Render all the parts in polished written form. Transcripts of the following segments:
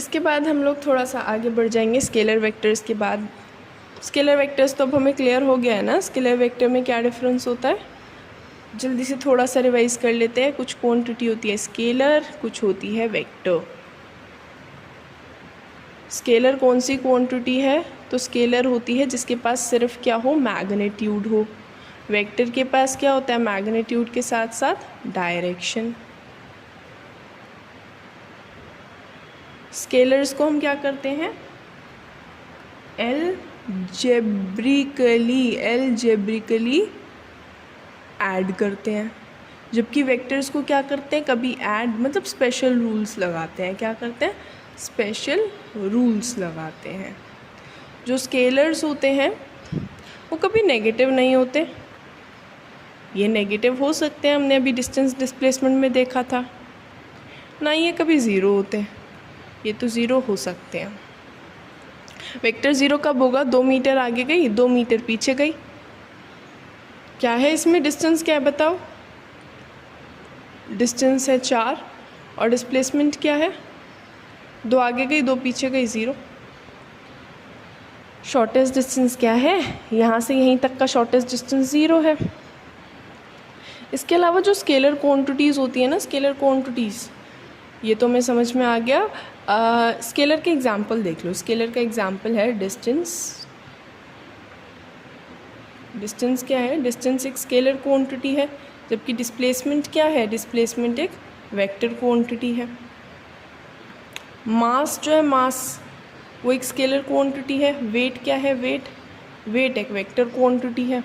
इसके बाद हम लोग थोड़ा सा आगे बढ़ जाएंगे स्केलर वेक्टर्स के बाद। स्केलर वेक्टर्स तो अब हमें क्लियर हो गया है ना, स्केलर वेक्टर में क्या डिफरेंस होता है। जल्दी से थोड़ा सा रिवाइज कर लेते हैं। कुछ क्वांटिटी होती है स्केलर, कुछ होती है वेक्टर। स्केलर कौन सी क्वांटिटी है, तो स्केलर होती है जिसके पास सिर्फ क्या हो, मैग्नीट्यूड हो। वेक्टर के पास क्या होता है, मैग्नीट्यूड के साथ साथ डायरेक्शन। स्केलर्स को हम क्या करते हैं, एलजेब्रिकली ऐड करते हैं, जबकि वेक्टर्स को क्या करते हैं, कभी ऐड मतलब स्पेशल रूल्स लगाते हैं। क्या करते हैं, स्पेशल रूल्स लगाते हैं। जो स्केलर्स होते हैं वो कभी नेगेटिव नहीं होते। ये नेगेटिव हो सकते हैं, हमने अभी डिस्टेंस डिस्प्लेसमेंट में देखा था ना। ये कभी ज़ीरो होते, ये तो ज़ीरो हो सकते हैं। वेक्टर ज़ीरो कब होगा, 2 मीटर आगे गई, 2 मीटर पीछे गई। क्या है इसमें डिस्टेंस, क्या है बताओ। डिस्टेंस है 4 और डिस्प्लेसमेंट क्या है, 2 आगे गई 2 पीछे गई, 0। शॉर्टेस्ट डिस्टेंस क्या है, यहाँ से यहीं तक का शॉर्टेस्ट डिस्टेंस 0 है। इसके अलावा जो स्केलर क्वांटिटीज़ होती है ना, स्केलर क्वांटिटीज़, ये तो मैं समझ में आ गया। स्केलर के एग्जांपल देख लो। स्केलर का एग्जांपल है डिस्टेंस। डिस्टेंस क्या है, डिस्टेंस एक स्केलर क्वांटिटी है, जबकि डिस्प्लेसमेंट क्या है, डिस्प्लेसमेंट एक वेक्टर क्वांटिटी है। मास जो है, मास वो एक स्केलर क्वांटिटी है। वेट क्या है, वेट एक वेक्टर क्वांटिटी है।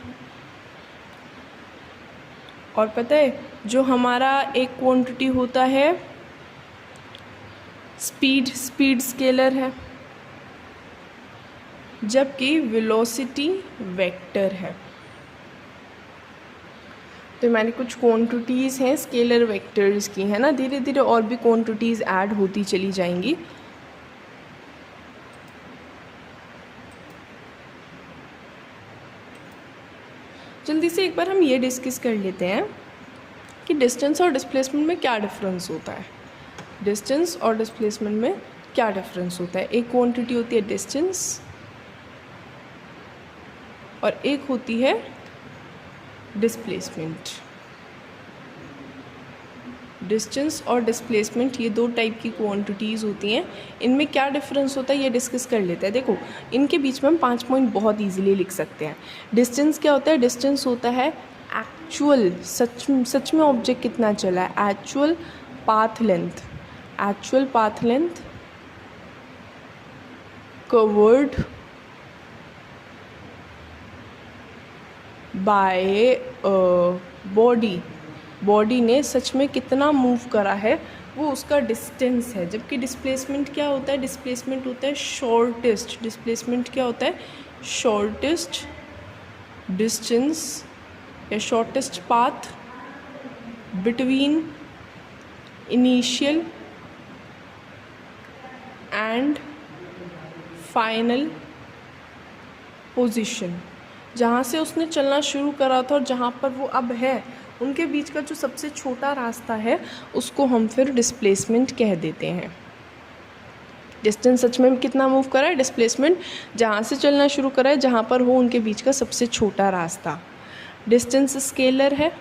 और पता है जो हमारा एक क्वांटिटी होता है स्पीड स्केलर है, जबकि वेलोसिटी वेक्टर है। तो हमारी कुछ क्वांटिटीज़ हैं स्केलर वेक्टर्स की, है ना। धीरे धीरे और भी क्वांटिटीज़ ऐड होती चली जाएंगी। जल्दी से एक बार हम ये डिस्कस कर लेते हैं कि डिस्टेंस और डिस्प्लेसमेंट में क्या डिफरेंस होता है। डिस्टेंस और डिस्प्लेसमेंट में क्या डिफरेंस होता है। एक क्वांटिटी होती है डिस्टेंस और एक होती है डिस्प्लेसमेंट। डिस्टेंस और डिस्प्लेसमेंट ये 2 टाइप की क्वांटिटीज़ होती हैं। इनमें क्या डिफरेंस होता है ये डिस्कस कर लेते हैं। देखो, इनके बीच में हम 5 पॉइंट बहुत इजीली लिख सकते हैं। डिस्टेंस क्या होता है, डिस्टेंस होता है एक्चुअल, सच में ऑब्जेक्ट कितना चला है, actual path length covered by body ने सच में कितना मूव करा है, वो उसका डिस्टेंस है। जबकि डिस्प्लेसमेंट क्या होता है, डिस्प्लेसमेंट होता है शॉर्टेस्ट। डिस्प्लेसमेंट क्या होता है, शॉर्टेस्ट डिस्टेंस या shortest path between initial and final position. जहाँ से उसने चलना शुरू करा था और जहाँ पर वो अब है, उनके बीच का जो सबसे छोटा रास्ता है उसको हम फिर डिस्प्लेसमेंट कह देते हैं। डिस्टेंस सच में कितना मूव करा है, डिस्प्लेसमेंट जहाँ से चलना शुरू करा है, जहाँ पर हो उनके बीच का सबसे छोटा रास्ता। डिस्टेंस स्केलर है,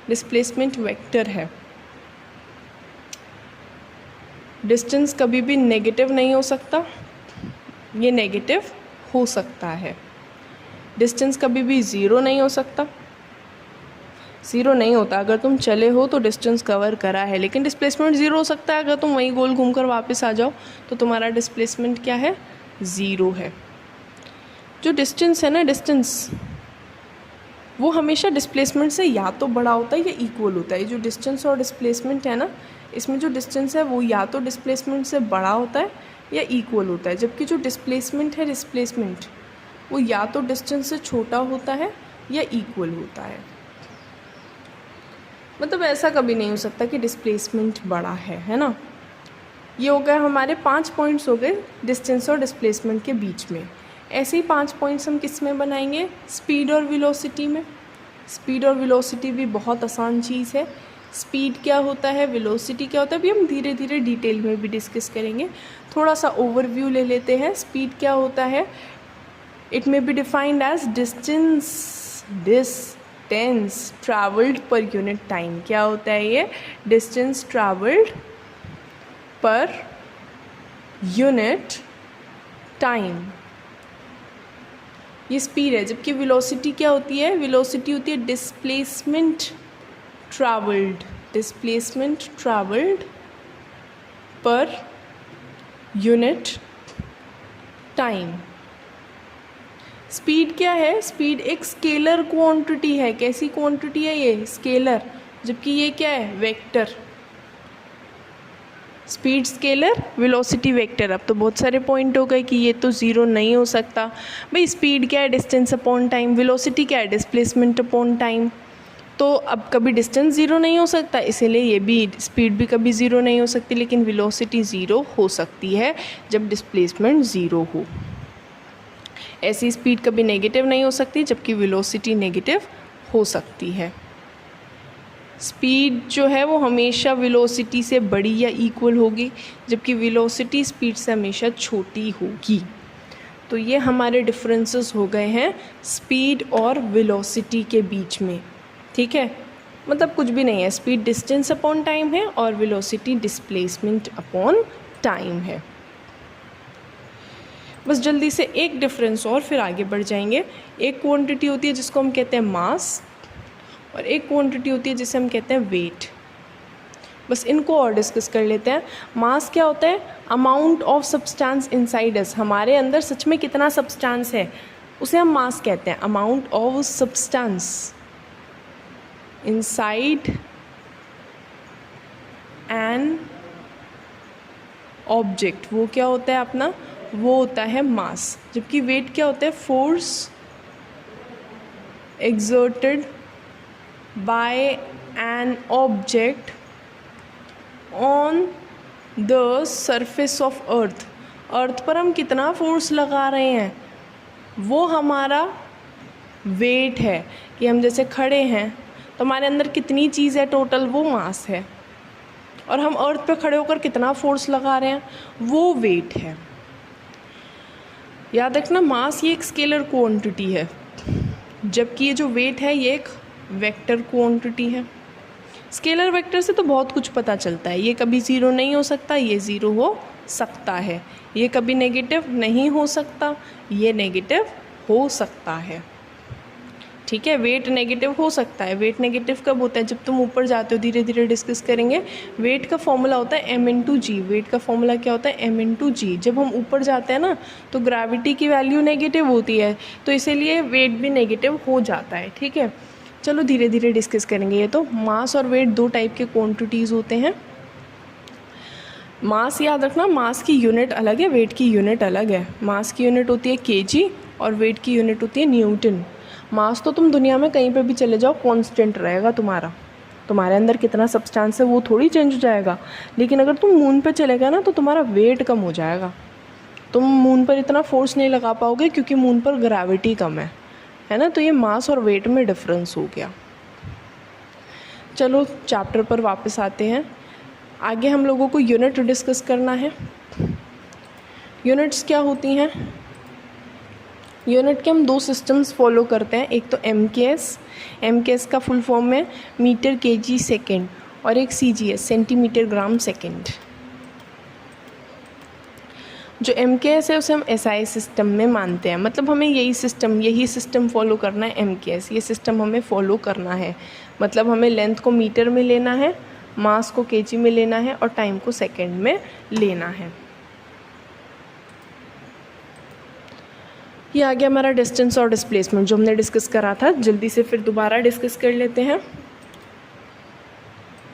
डिस्प्लेसमेंट वेक्टर है। डिस्टेंस कभी भी नेगेटिव नहीं हो सकता, ये नेगेटिव हो सकता है। डिस्टेंस कभी भी ज़ीरो नहीं हो सकता, ज़ीरो नहीं होता। अगर तुम चले हो तो डिस्टेंस कवर करा है, लेकिन डिस्प्लेसमेंट ज़ीरो हो सकता है। अगर तुम वहीं गोल घूमकर वापस आ जाओ तो तुम्हारा डिस्प्लेसमेंट क्या है, ज़ीरो है। जो डिस्टेंस है ना, डिस्टेंस वो हमेशा डिस्प्लेसमेंट से या तो बड़ा होता है या इक्वल होता है। जो डिस्टेंस और डिस्प्लेसमेंट है ना, इसमें जो डिस्टेंस है वो या तो डिस्प्लेसमेंट से बड़ा होता है या इक्वल होता है। जबकि जो डिस्प्लेसमेंट है, डिस्प्लेसमेंट वो या तो डिस्टेंस से छोटा होता है या इक्वल होता है। मतलब ऐसा कभी नहीं हो सकता कि डिस्प्लेसमेंट बड़ा है ना। ये हो गया हमारे 5 पॉइंट्स हो गए डिस्टेंस और डिस्प्लेसमेंट के बीच में। ऐसे ही 5 पॉइंट्स हम किस में बनाएंगे, स्पीड और वेलोसिटी में। स्पीड और वेलोसिटी भी बहुत आसान चीज़ है। स्पीड क्या होता है, वेलोसिटी क्या होता है, अभी हम धीरे धीरे डिटेल में भी डिस्कस करेंगे। थोड़ा सा ओवरव्यू ले लेते हैं। स्पीड क्या होता है, it may be defined as distance travelled per unit time. क्या होता है ये, distance travelled per unit time, ये स्पीड है। जबकि वेलोसिटी क्या होती है, वेलोसिटी होती है displacement travelled per unit time. Speed क्या है, स्पीड एक स्केलर क्वांटिटी है। कैसी क्वांटिटी है ये, स्केलर, जबकि ये क्या है, vector. Speed scalar, velocity vector. अब तो बहुत सारे पॉइंट हो गए कि ये तो ज़ीरो नहीं हो सकता। भाई स्पीड क्या है, डिस्टेंस अपॉन टाइम, वेलोसिटी क्या है, डिस्प्लेसमेंट अपॉन टाइम। तो अब कभी डिस्टेंस ज़ीरो नहीं हो सकता, इसीलिए ये भी स्पीड भी कभी ज़ीरो नहीं हो सकती, लेकिन वेलोसिटी ज़ीरो हो सकती है जब डिस्प्लेसमेंट ज़ीरो हो। ऐसी स्पीड कभी नेगेटिव नहीं हो सकती, जबकि वेलोसिटी नेगेटिव हो सकती है। स्पीड जो है वो हमेशा वेलोसिटी से बड़ी या इक्वल होगी, जबकि वेलोसिटी स्पीड से हमेशा छोटी होगी। तो ये हमारे डिफरेंसेस हो गए हैं स्पीड और वेलोसिटी के बीच में। ठीक है, मतलब कुछ भी नहीं है, स्पीड डिस्टेंस अपॉन टाइम है और वेलोसिटी डिस्प्लेसमेंट अपॉन टाइम है। बस जल्दी से एक डिफरेंस और फिर आगे बढ़ जाएंगे। एक क्वांटिटी होती है जिसको हम कहते हैं मास, और एक क्वांटिटी होती है जिसे हम कहते हैं वेट। बस इनको और डिस्कस कर लेते हैं। मास क्या होता है, amount of substance inside us, हमारे अंदर सच में कितना सब्सटेंस है उसे हम मास कहते हैं। Amount of substance inside an object, वो क्या होता है अपना, वो होता है मास। जबकि वेट क्या होता है, force exerted by an object on the surface of earth. Earth पर हम कितना फोर्स लगा रहे हैं वो हमारा वेट है। कि हम जैसे खड़े हैं तो हमारे अंदर कितनी चीज़ है टोटल, वो मास है। और हम अर्थ पे खड़े होकर कितना फोर्स लगा रहे हैं वो वेट है। याद रखना, मास ये एक स्केलर क्वांटिटी है, जबकि ये जो वेट है ये एक वेक्टर क्वांटिटी है। स्केलर वेक्टर से तो बहुत कुछ पता चलता है, ये कभी ज़ीरो नहीं हो सकता, ये ज़ीरो हो सकता है। ये कभी नेगेटिव नहीं हो सकता, ये नेगेटिव हो सकता है। ठीक है, वेट नेगेटिव हो सकता है। वेट नेगेटिव कब होता है, जब तुम ऊपर जाते हो, धीरे धीरे डिस्कस करेंगे। वेट का फॉर्मूला होता है m/g। वेट का फॉर्मूला क्या होता है, m/g। जब हम ऊपर जाते हैं ना तो ग्रेविटी की वैल्यू नेगेटिव होती है, तो इसीलिए वेट भी नेगेटिव हो जाता है। ठीक है, चलो धीरे धीरे डिस्कस करेंगे। ये तो मास और वेट दो टाइप के क्वांटिटीज़ होते हैं। मास याद रखना, मास की यूनिट अलग है, वेट की यूनिट अलग है। मास की यूनिट होती है kg और वेट की यूनिट होती है न्यूटन। मास तो तुम दुनिया में कहीं पे भी चले जाओ कांस्टेंट रहेगा तुम्हारे अंदर कितना सब्सटेंस है वो थोड़ी चेंज हो जाएगा। लेकिन अगर तुम मून पे चले गए ना तो तुम्हारा वेट कम हो जाएगा। तुम मून पर इतना फोर्स नहीं लगा पाओगे क्योंकि मून पर ग्रेविटी कम है ना। तो ये मास और वेट में डिफरेंस हो गया। चलो चैप्टर पर वापस आते हैं। आगे हम लोगों को यूनिट डिस्कस करना है। यूनिट्स क्या होती हैं, यूनिट के हम दो सिस्टम्स फॉलो करते हैं। एक तो MKS का फुल फॉर्म है मीटर kg सेकेंड, और एक CGS सेंटीमीटर ग्राम सेकेंड। जो MKS है उसे हम SI सिस्टम में मानते हैं, मतलब हमें यही सिस्टम फॉलो करना है। MKS ये सिस्टम हमें फॉलो करना है, मतलब हमें लेंथ को मीटर में लेना है, मास को kg में लेना है और टाइम को सेकेंड में लेना है। ये आ गया हमारा डिस्टेंस और डिस्प्लेसमेंट जो हमने डिस्कस करा था। जल्दी से फिर दोबारा डिस्कस कर लेते हैं।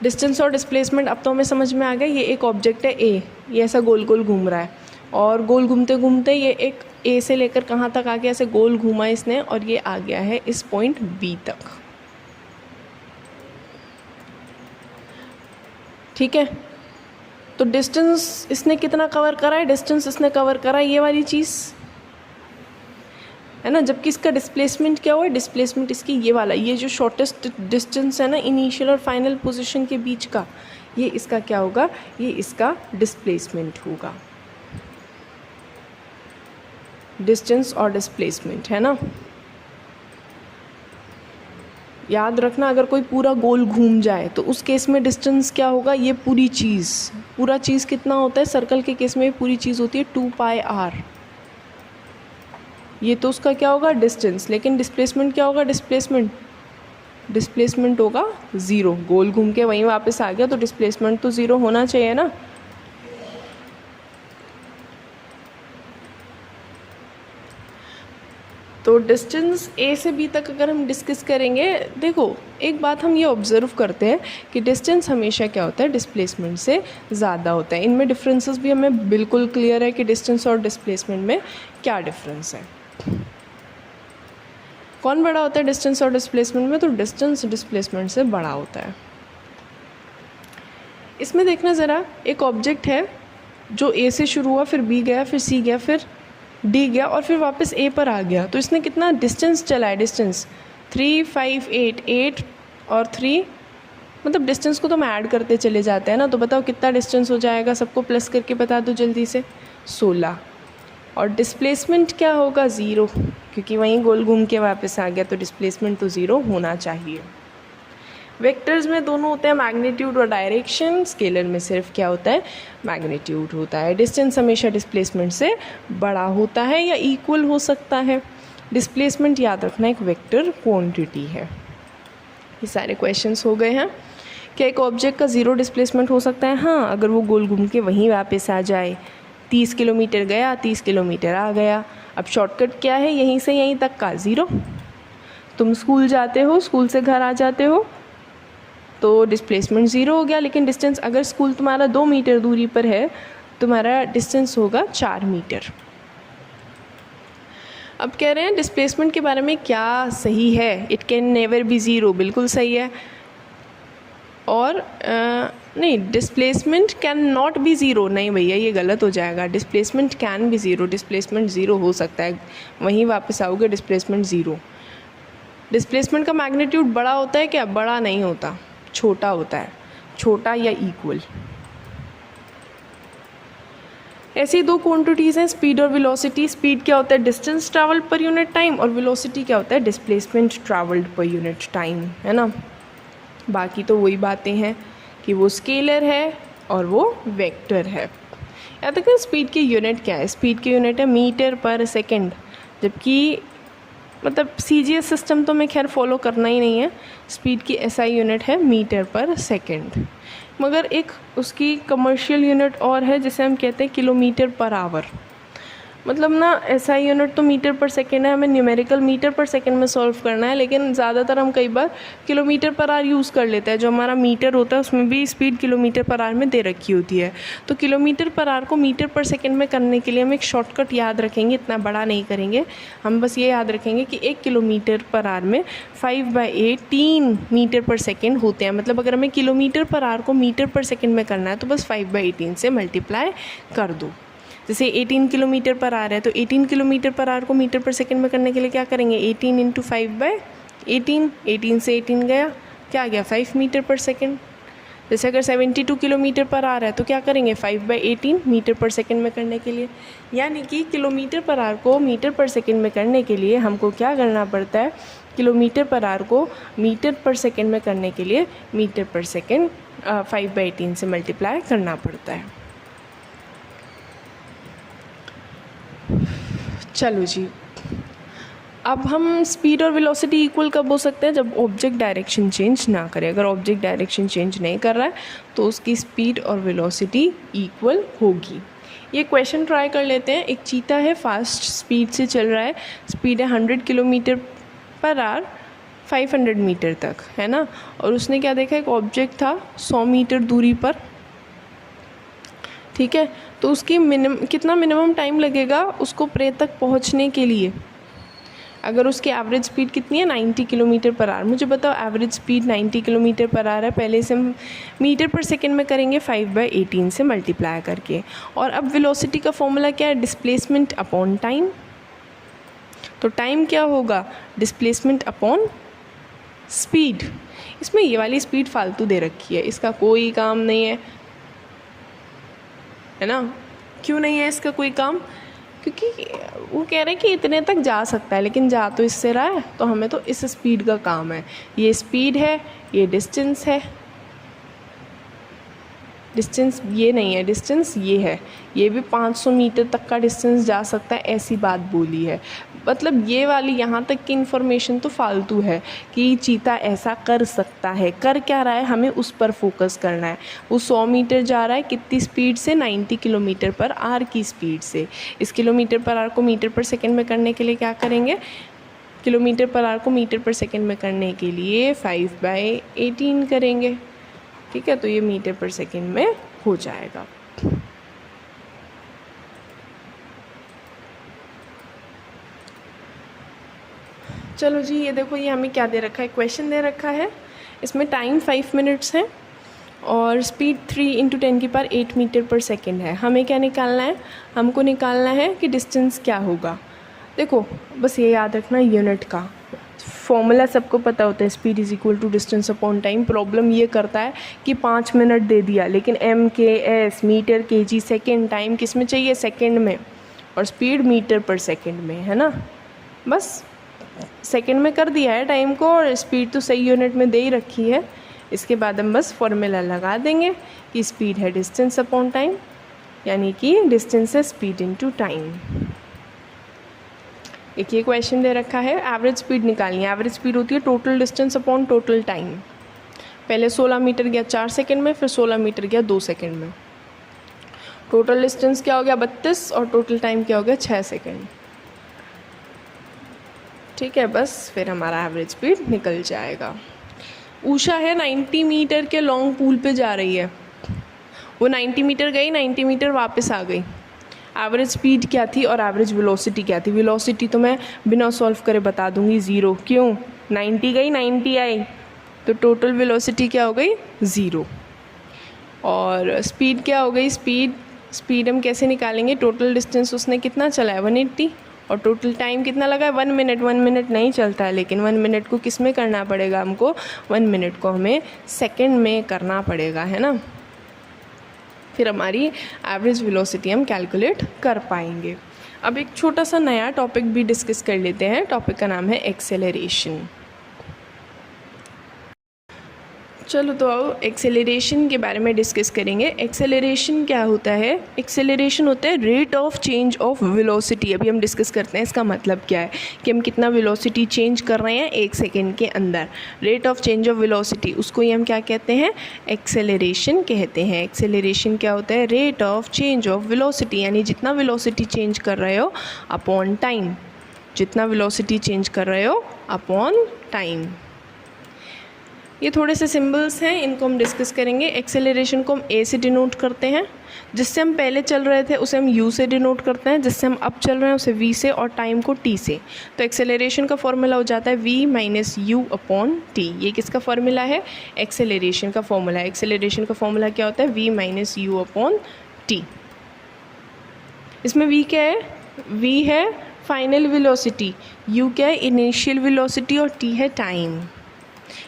डिस्टेंस और डिस्प्लेसमेंट अब तो हमें समझ में आ गया। ये एक ऑब्जेक्ट है A, ये ऐसा गोल गोल घूम रहा है, और गोल घूमते घूमते ये एक A से लेकर कहाँ तक आ गया, ऐसे गोल घूमा इसने और ये आ गया है इस पॉइंट B तक। ठीक है, तो डिस्टेंस इसने कितना कवर करा है, डिस्टेंस इसने कवर करा है ये वाली चीज़ है ना, जबकि इसका डिस्प्लेसमेंट क्या हुआ है, डिस्प्लेसमेंट इसकी ये वाला, ये जो शॉर्टेस्ट डिस्टेंस है ना इनिशियल और फाइनल पोजीशन के बीच का, ये इसका क्या होगा, ये इसका डिस्प्लेसमेंट होगा, डिस्टेंस और डिस्प्लेसमेंट, है ना। याद रखना, अगर कोई पूरा गोल घूम जाए तो उस केस में डिस्टेंस क्या होगा, ये पूरी चीज़, पूरा चीज़ कितना होता है, सर्कल के केस में पूरी चीज़ होती है 2πr, ये तो उसका क्या होगा डिस्टेंस, लेकिन डिस्प्लेसमेंट क्या होगा, डिस्प्लेसमेंट होगा 0, गोल घूम के वहीं वापस आ गया तो डिस्प्लेसमेंट तो 0 होना चाहिए ना। तो डिस्टेंस ए से बी तक अगर हम डिस्कस करेंगे, देखो एक बात हम ये ऑब्ज़र्व करते हैं कि डिस्टेंस हमेशा क्या होता है, डिस्प्लेसमेंट से ज़्यादा होता है। इनमें डिफरेंसेस भी हमें बिल्कुल क्लियर है कि डिस्टेंस और डिस्प्लेसमेंट में क्या डिफरेंस है। कौन बड़ा होता है डिस्टेंस और डिस्प्लेसमेंट में, तो डिस्टेंस डिस्प्लेसमेंट से बड़ा होता है। इसमें देखना ज़रा, एक ऑब्जेक्ट है जो ए से शुरू हुआ, फिर बी गया, फिर सी गया, फिर डी गया और फिर वापस ए पर आ गया, तो इसने कितना डिस्टेंस चला है, डिस्टेंस 3 5 8 8 और 3, मतलब डिस्टेंस को तो हम ऐड करते चले जाते हैं ना, तो बताओ कितना डिस्टेंस हो जाएगा, सबको प्लस करके बता दो जल्दी से, 16। और डिस्प्लेसमेंट क्या होगा, 0, क्योंकि वहीं गोल घूम के वापस आ गया तो डिस्प्लेसमेंट तो 0 होना चाहिए। वेक्टर्स में दोनों होते हैं मैग्नीट्यूड और डायरेक्शन, स्केलर में सिर्फ क्या होता है, मैग्नीट्यूड होता है। डिस्टेंस हमेशा डिस्प्लेसमेंट से बड़ा होता है या इक्वल हो सकता है। डिस्प्लेसमेंट याद रखना एक वेक्टर क्वांटिटी है। ये सारे क्वेश्चंस हो गए हैं। क्या एक ऑब्जेक्ट का 0 डिस्प्लेसमेंट हो सकता है, हाँ, अगर वो गोल घूम के वहीं वापस आ जाए, 30 किलोमीटर गया, 30 किलोमीटर आ गया। अब शॉर्टकट क्या है, यहीं से यहीं तक का 0। तुम स्कूल जाते हो, स्कूल से घर आ जाते हो तो डिस्प्लेसमेंट 0 हो गया, लेकिन डिस्टेंस अगर स्कूल तुम्हारा 2 मीटर दूरी पर है, तुम्हारा डिस्टेंस होगा 4 मीटर। अब कह रहे हैं डिस्प्लेसमेंट के बारे में क्या सही है, इट कैन नेवर बी 0, बिल्कुल सही है। और नहीं, डिस्प्लेसमेंट कैन नॉट बी 0, नहीं भैया ये गलत हो जाएगा। डिस्प्लेसमेंट कैन बी 0, डिस्प्लेसमेंट 0 हो सकता है, वहीं वापस आओगे डिस्प्लेसमेंट 0। डिस्प्लेसमेंट का मैग्नीट्यूड बड़ा होता है क्या, बड़ा नहीं होता, छोटा होता है, छोटा या इक्वल। ऐसी दो क्वांटिटीज़ हैं, स्पीड और वेलोसिटी। स्पीड क्या होता है, distance travelled per unit time, और वेलोसिटी क्या होता है, displacement travelled per unit time, है ना। बाकी तो वही बातें हैं कि वो स्केलर है और वो वेक्टर है। याद रखें स्पीड की यूनिट क्या है, स्पीड की यूनिट है मीटर पर सेकेंड, जबकि मतलब CGS सिस्टम तो मैं खैर फॉलो करना ही नहीं है। स्पीड की SI यूनिट है मीटर पर सेकेंड, मगर एक उसकी कमर्शियल यूनिट और है जिसे हम कहते हैं किलोमीटर पर आवर। मतलब ना SI यूनिट तो मीटर पर सेकेंड है, हमें न्यूमेरिकल मीटर पर सेकेंड में सॉल्व करना है, लेकिन ज़्यादातर हम कई बार किलोमीटर पर आवर यूज़ कर लेते हैं। जो हमारा मीटर होता है उसमें भी स्पीड किलोमीटर पर आवर में दे रखी होती है, तो किलोमीटर पर आवर को मीटर पर सेकेंड में करने के लिए हम एक शॉर्टकट याद रखेंगे, इतना बड़ा नहीं करेंगे हम, बस ये याद रखेंगे कि 1 किलोमीटर पर आवर में 5/8 3 मीटर पर सेकेंड होते हैं। मतलब अगर हमें किलोमीटर पर आवर को मीटर पर सेकेंड में करना है तो बस 5/18 से मल्टीप्लाई कर दो। जैसे 18 किलोमीटर पर आ रहा है तो 18 किलोमीटर पर आवर को मीटर पर सेकंड में करने के लिए क्या करेंगे, 18 × 5/18, 18 से 18 गया, क्या आ गया 5 मीटर पर सेकंड। जैसे अगर 72 किलोमीटर पर आ रहा है तो क्या करेंगे 5/18 मीटर पर सेकंड में करने के लिए। यानी कि किलोमीटर पर आवर को मीटर पर सेकंड में करने के लिए हमको क्या करना पड़ता है, किलोमीटर पर आवर को मीटर पर सेकंड में करने के लिए मीटर पर सेकंड 5/18 से मल्टीप्लाई करना पड़ता है। चलो जी, अब हम स्पीड और वेलोसिटी इक्वल कब हो सकते हैं, जब ऑब्जेक्ट डायरेक्शन चेंज ना करे। अगर ऑब्जेक्ट डायरेक्शन चेंज नहीं कर रहा है तो उसकी स्पीड और वेलोसिटी इक्वल होगी। ये क्वेश्चन ट्राई कर लेते हैं। एक चीता है, फास्ट स्पीड से चल रहा है, स्पीड है 100 किलोमीटर पर आवर 500 मीटर तक, है ना। और उसने क्या देखा, एक ऑब्जेक्ट था 100 मीटर दूरी पर, ठीक है। तो उसकी कितना मिनिमम टाइम लगेगा उसको प्रे तक पहुंचने के लिए। अगर उसकी एवरेज स्पीड कितनी है 90 किलोमीटर पर आवर, मुझे बताओ average speed 90 kilometre per hour है। पहले से हम मीटर पर सेकंड में करेंगे 5/18 से मल्टीप्लाई करके। और अब वेलोसिटी का फॉर्मूला क्या है, डिस्प्लेसमेंट अपॉन टाइम। तो टाइम क्या होगा, डिस्प्लेसमेंट अपॉन स्पीड। इसमें ये वाली स्पीड फालतू दे रखी है, इसका कोई काम नहीं है ना। क्यों नहीं है इसका कोई काम, क्योंकि वो कह रहे हैं कि इतने तक जा सकता है, लेकिन जा तो इससे रहा है, तो हमें तो इस स्पीड का काम है। ये स्पीड है, ये डिस्टेंस है, डिस्टेंस ये नहीं है, डिस्टेंस ये है। ये भी 500 मीटर तक का डिस्टेंस जा सकता है, ऐसी बात बोली है। मतलब ये वाली यहाँ तक की इन्फॉर्मेशन तो फालतू है कि चीता ऐसा कर सकता है। कर क्या रहा है, हमें उस पर फोकस करना है। वो 100 मीटर जा रहा है कितनी स्पीड से, 90 किलोमीटर पर आवर की स्पीड से। इस किलोमीटर पर आवर को मीटर पर सेकेंड में करने के लिए क्या करेंगे, किलोमीटर पर आवर को मीटर पर सेकेंड में करने के लिए 5/18 करेंगे। ठीक है, तो ये मीटर पर सेकेंड में हो जाएगा। चलो जी, ये देखो, ये हमें क्या दे रखा है, क्वेश्चन दे रखा है। इसमें टाइम 5 मिनट्स है और स्पीड 3 × 10⁸ मीटर पर सेकेंड है। हमें क्या निकालना है, हमको निकालना है कि डिस्टेंस क्या होगा। देखो बस ये याद रखना, यूनिट का फॉर्मूला सबको पता होता है, speed is equal to distance upon time. Problem ये करता है कि 5 मिनट दे दिया, लेकिन MKS metre kg second, time किस में चाहिए, सेकेंड में, और स्पीड मीटर पर सेकेंड में, है ना। बस सेकेंड में कर दिया है टाइम को, और स्पीड तो सही यूनिट में दे ही रखी है। इसके बाद हम बस फॉर्मूला लगा देंगे कि स्पीड है डिस्टेंस अपॉन टाइम, यानी कि डिस्टेंस है स्पीड इनटू टाइम। एक ये क्वेश्चन दे रखा है, एवरेज स्पीड निकालनी है। एवरेज स्पीड होती है total distance upon total time. पहले 16 मीटर गया 4 सेकंड में, फिर 16 मीटर गया 2 सेकंड में। टोटल डिस्टेंस क्या हो गया 32, और टोटल टाइम क्या हो गया 6 सेकंड। ठीक है, बस फिर हमारा एवरेज स्पीड निकल जाएगा। उषा है 90 मीटर के लॉन्ग पूल पे जा रही है। वो 90 मीटर गई, 90 मीटर वापस आ गई। एवरेज स्पीड क्या थी और एवरेज वेलोसिटी क्या थी। वेलोसिटी तो मैं बिना सॉल्व करे बता दूंगी 0। क्यों, 90 गई 90 आई, तो टोटल वेलोसिटी क्या हो गई 0। और स्पीड क्या हो गई, स्पीड हम कैसे निकालेंगे, टोटल डिस्टेंस उसने कितना चला है 180, और टोटल टाइम कितना लगा है 1 मिनट। 1 मिनट नहीं चलता है, लेकिन 1 मिनट को किस में करना पड़ेगा हमको, 1 मिनट को हमें सेकेंड में करना पड़ेगा, है ना। फिर हमारी एवरेज वेलोसिटी हम कैलकुलेट कर पाएंगे। अब एक छोटा सा नया टॉपिक भी डिस्कस कर लेते हैं। टॉपिक का नाम है एक्सेलरेशन। चलो तो एक्सेलरेशन के बारे में डिस्कस करेंगे। एक्सेलरेशन क्या होता है, एक्सेलरेशन होता है rate of change of velocity. अभी हम डिस्कस करते हैं इसका मतलब क्या है, कि हम कितना वेलोसिटी चेंज कर रहे हैं 1 सेकेंड के अंदर। Rate of change of velocity, उसको ही हम क्या कहते हैं, एक्सेलरेशन कहते हैं। एक्सेलरेशन क्या होता है, rate of change of velocity, यानी जितना वेलोसिटी चेंज कर रहे हो अपॉन टाइम, जितना वेलोसिटी चेंज कर रहे हो अपॉन टाइम। ये थोड़े से सिंबल्स हैं, इनको हम डिस्कस करेंगे। एक्सेलरेशन को हम ए से डिनोट करते हैं, जिससे हम पहले चल रहे थे उसे हम यू से डिनोट करते हैं, जिससे हम अब चल रहे हैं उसे वी से, और टाइम को टी से। तो एक्सेलरेशन का फॉर्मूला हो जाता है V minus U upon T. ये किसका फॉर्मूला है, एक्सेलरेशन का फॉर्मूला है। एक्सेलरेशन का फॉर्मूला क्या होता है, V minus U upon T. इसमें वी क्या है, वी है फाइनल वेलोसिटी, यू क्या है इनिशियल वेलोसिटी, और टी है टाइम।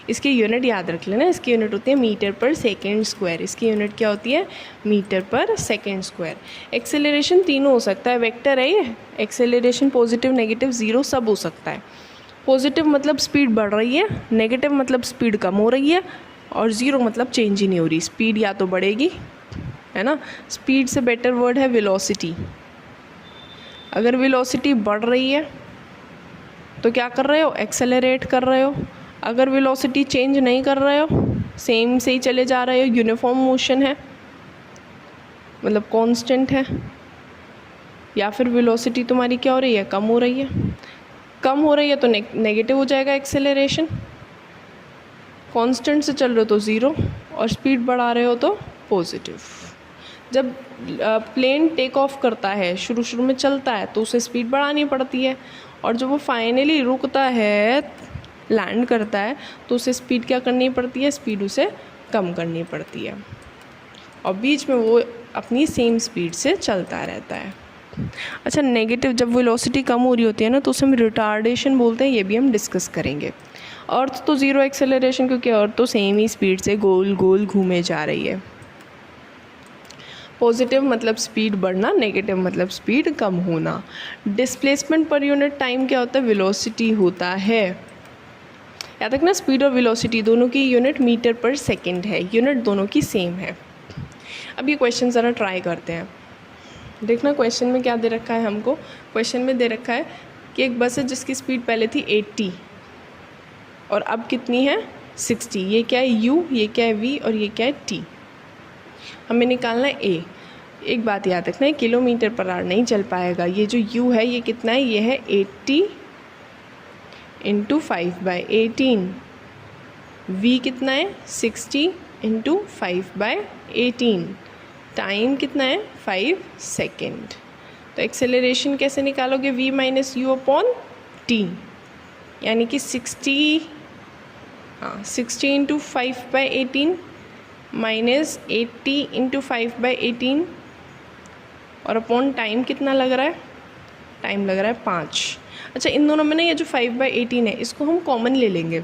इसकी यूनिट याद रख लेना, इसकी यूनिट होती है मीटर पर सेकेंड स्क्वायर। इसकी यूनिट क्या होती है, मीटर पर सेकेंड स्क्वायर। एक्सेलरेशन तीनों हो सकता है, वेक्टर है ये। एक्सेलरेशन पॉजिटिव नेगेटिव ज़ीरो सब हो सकता है। पॉजिटिव मतलब स्पीड बढ़ रही है, नेगेटिव मतलब स्पीड कम हो रही है, और ज़ीरो मतलब चेंज ही नहीं हो रही। स्पीड या तो बढ़ेगी, है ना। स्पीड से बेटर वर्ड है वेलोसिटी। अगर वेलोसिटी बढ़ रही है तो क्या कर रहे हो, एक्सेलरेट कर रहे हो। अगर वेलोसिटी चेंज नहीं कर रहे हो, सेम से ही चले जा रहे हो, यूनिफॉर्म मोशन है, मतलब कांस्टेंट है, या फिर वेलोसिटी तुम्हारी क्या हो रही है, कम हो रही है। कम हो रही है तो नेगेटिव हो जाएगा एक्सेलरेशन। कांस्टेंट से चल रहे हो तो ज़ीरो, और स्पीड बढ़ा रहे हो तो पॉजिटिव। जब प्लेन टेक ऑफ करता है, शुरू शुरू में चलता है, तो उसे स्पीड बढ़ानी पड़ती है, और जब वो फाइनली रुकता है, लैंड करता है, तो उसे स्पीड क्या करनी पड़ती है, स्पीड उसे कम करनी पड़ती है, और बीच में वो अपनी सेम स्पीड से चलता रहता है। अच्छा, नेगेटिव जब वेलोसिटी कम हो रही होती है ना तो उसे हम रिटार्डेशन बोलते हैं, ये भी हम डिस्कस करेंगे। अर्थ तो ज़ीरो एक्सेलरेशन, क्योंकि अर्थ तो सेम ही स्पीड से गोल गोल घूमे जा रही है। पॉजिटिव मतलब स्पीड बढ़ना, नेगेटिव मतलब स्पीड कम होना। डिस्प्लेसमेंट पर यूनिट टाइम क्या होता है? वेलोसिटी होता है। याद रखना, स्पीड और वेलोसिटी दोनों की यूनिट मीटर पर सेकंड है, यूनिट दोनों की सेम है। अब ये क्वेश्चन ज़रा ट्राई करते हैं। देखना क्वेश्चन में क्या दे रखा है हमको। क्वेश्चन में दे रखा है कि एक बस है जिसकी स्पीड पहले थी 80 और अब कितनी है? 60। ये क्या है? u, ये क्या है? v और ये क्या है? t। हमें निकालना है a। एक बात याद रखना है, किलोमीटर पर आवर नहीं चल पाएगा। ये जो u है ये कितना है? ये है 80 इंटू 5/18। v कितना है? 60 इंटू 5/18। टाइम कितना है? 5 सेकेंड। तो एक्सेलरेशन कैसे निकालोगे? v minus U upon T, यानी कि 60 इंटू 5/18 माइनस 80 इंटू 5/18 और अपॉन टाइम कितना लग रहा है? टाइम लग रहा है 5। अच्छा, इन दोनों में ना ये जो 5/18 है इसको हम कॉमन ले लेंगे।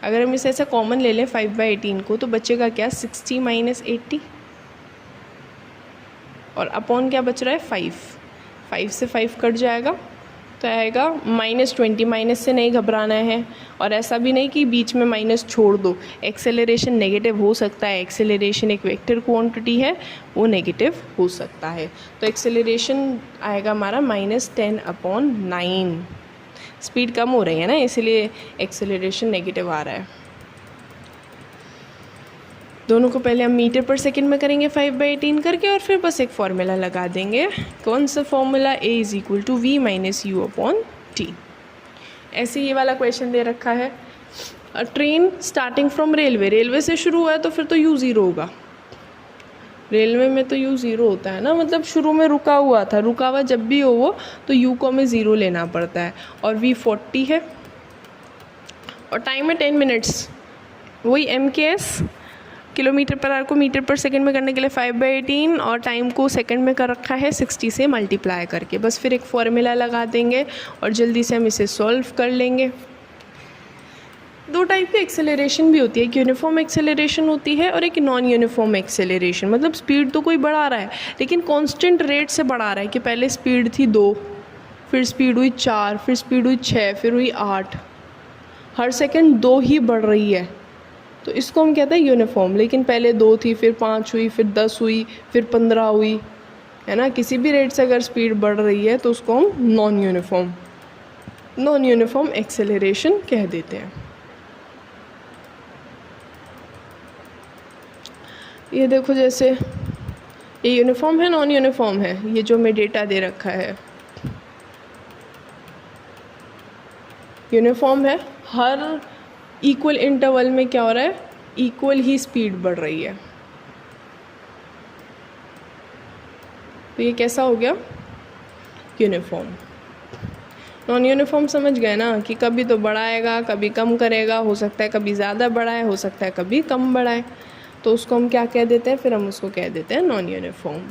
अगर हम इसे ऐसा कॉमन ले लें 5/18 को, तो बचेगा क्या? 60 माइनस 80 और अपॉन क्या बच रहा है? 5 से 5 कट जाएगा तो आएगा -20। माइनस से नहीं घबराना है, और ऐसा भी नहीं कि बीच में माइनस छोड़ दो। एक्सेलरेशन नेगेटिव हो सकता है, एक्सेलरेशन एक वेक्टर क्वांटिटी है, वो नेगेटिव हो सकता है। तो एक्सेलरेशन आएगा हमारा -10/9। स्पीड कम हो रही है ना, इसलिए एक्सेलरेशन नेगेटिव आ रहा है। दोनों को पहले हम मीटर पर सेकंड में करेंगे 5/18 करके, और फिर बस एक फॉर्मूला लगा देंगे। कौन सा formula? a = v minus U upon T. ऐसे ये वाला क्वेश्चन दे रखा है। ट्रेन स्टार्टिंग फ्रॉम रेलवे से शुरू हुआ है तो फिर तो u 0 होगा। रेलवे में तो u 0 होता है ना, मतलब शुरू में रुका हुआ था, रुका हुआ जब भी हो वो तो u को हमें 0 लेना पड़ता है। और v 40 है और टाइम है 10 मिनट्स। वही MKS, किलोमीटर पर आवर को मीटर पर सेकंड में करने के लिए 5/18 और टाइम को सेकंड में कर रखा है 60 से मल्टीप्लाई करके। बस फिर एक फॉर्मूला लगा देंगे और जल्दी से हम इसे सॉल्व कर लेंगे। दो टाइप की एक्सेलरेशन भी होती है, एक यूनिफॉर्म एक्सेलरेशन होती है और एक नॉन यूनिफॉर्म एक्सेलरेशन। मतलब स्पीड तो कोई बढ़ा रहा है लेकिन कांस्टेंट रेट से बढ़ा रहा है, कि पहले स्पीड थी 2, फिर स्पीड हुई 4, फिर स्पीड हुई 6, फिर हुई 8, हर सेकंड 2 ही बढ़ रही है, तो इसको हम कहते हैं यूनिफॉर्म। लेकिन पहले 2 थी, फिर 5 हुई, फिर 10 हुई, फिर 15 हुई, है ना। किसी भी रेट से अगर स्पीड बढ़ रही है तो उसको हम नॉन यूनिफॉर्म एक्सेलरेशन कह देते हैं। ये देखो, जैसे ये यूनिफॉर्म है, नॉन यूनिफॉर्म है, ये जो हमें डेटा दे रखा है यूनिफॉर्म है। हर इक्वल इंटरवल में क्या हो रहा है? इक्वल ही स्पीड बढ़ रही है। तो ये कैसा हो गया? यूनिफॉर्म। नॉन यूनिफॉर्म समझ गए ना, कि कभी तो बढ़ाएगा, कभी कम करेगा, हो सकता है कभी ज़्यादा बढ़ाए, हो सकता है कभी कम बढ़ाए, तो उसको हम क्या कह देते हैं? फिर हम उसको कह देते हैं नॉन यूनिफॉर्म।